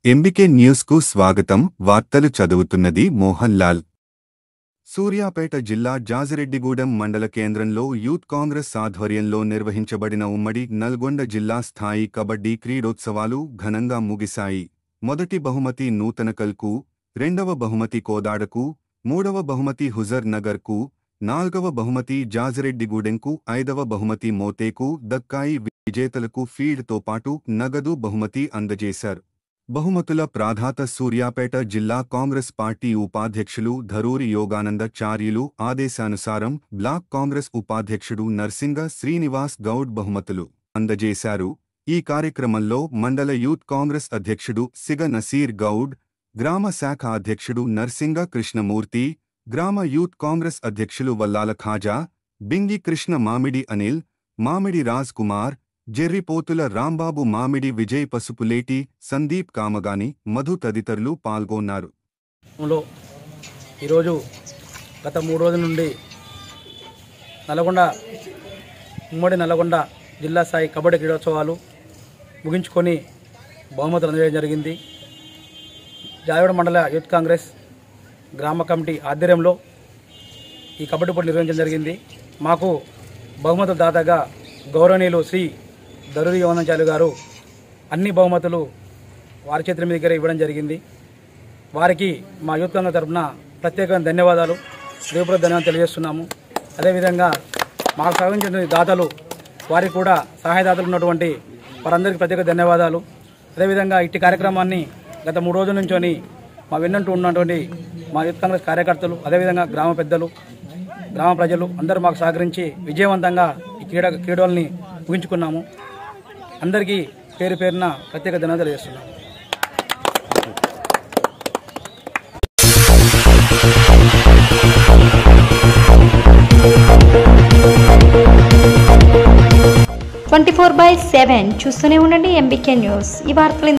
MBK news కు స్వాగతం. వార్తలు చదువుతున్నది మోహన్ లాల్. సూర్యాపేట జిల్లా జాజిరెడ్డిగూడెం మండల కేంద్రంలో యూత్ కాంగ్రెస్ ఆధ్వర్యంలో నిర్వహించబడిన ఉమ్మడి నల్గొండ జిల్లా స్థాయి కబడ్డీ క్రీడోత్సవాలు ఘనంగా ముగిశాయి. మొదటి బహుమతి నూతనకల్కు, రెండవ బహుమతి కోదాడకు, మూడవ బహుమతి హుజర్ నగర్కు, నాల్గవ బహుమతి జాజిరెడ్డిగూడెంకు, ఐదవ బహుమతి మోతేకు దక్కాయి. విజేతలకు ఫీడ్తో పాటు నగదు బహుమతి అందజేశారు. బహుమతుల ప్రాధాత సూర్యాపేట జిల్లా కాంగ్రెస్ పార్టీ ఉపాధ్యక్షులు ధరూరి యోగానందచార్యులు ఆదేశానుసారం బ్లాక్ కాంగ్రెస్ ఉపాధ్యక్షుడు నర్సింగ శ్రీనివాస్ గౌడ్ బహుమతులు అందజేశారు. ఈ కార్యక్రమంలో మండల యూత్ కాంగ్రెస్ అధ్యక్షుడు సిగ నసీర్ గౌడ్, గ్రామ శాఖ అధ్యక్షుడు నర్సింగ కృష్ణమూర్తి, గ్రామ యూత్ కాంగ్రెస్ అధ్యక్షులు వల్లాల ఖాజా, బింగి కృష్ణ, మామిడి అనిల్, మామిడి రాజ్ కుమార్, జెర్రిపోతుల రాంబాబు, మామిడి విజయ్, పసుపులేటి సందీప్, కామగాని మధు తదితరులు పాల్గొన్నారు. ఈరోజు గత 3 రోజుల నుండి ఉమ్మడి నల్గొండ జిల్లా స్థాయి కబడ్డీ క్రీడోత్సవాలు ముగించుకొని బహుమతులు అందజేయడం జరిగింది. జాజిరెడ్డిగూడెం మండల యూత్ కాంగ్రెస్ గ్రామ కమిటీ ఆధ్వర్యంలో ఈ కబడ్డీ పోటీ నిర్వహించడం జరిగింది. మాకు బహుమతుల దాతగా గౌరవనీయులు శ్రీ ధరూరి యోగానందచార్యులు గారు అన్ని బహుమతులు వారి చేతుల మీద దగ్గర ఇవ్వడం జరిగింది. వారికి మా యూత్ కాంగ్రెస్ తరఫున ప్రత్యేకమైన ధన్యవాదాలు, హృదయపూర్వక ధన్యవాదాలు తెలియజేస్తున్నాము. అదేవిధంగా మాకు సహకరించిన దాతలు, వారికి కూడా సహాయదాతలు ఉన్నటువంటి వారందరికీ ప్రత్యేక ధన్యవాదాలు. అదేవిధంగా ఇట్టి కార్యక్రమాన్ని గత 3 రోజుల నుంచొని మా వెన్నంటూ ఉన్నటువంటి మా యూత్ కాంగ్రెస్ కార్యకర్తలు, అదేవిధంగా గ్రామ పెద్దలు, గ్రామ ప్రజలు అందరూ మాకు సహకరించి విజయవంతంగా ఈ క్రీడల్ని ముగించుకున్నాము. అందరికీ పేరు పేరున ప్రత్యేక ధన్యవాదాలు తెలియజేస్తున్నాము. 24/7 చూస్తూనే ఉండండి ఎంబీకే న్యూస్. ఈ వార్తలు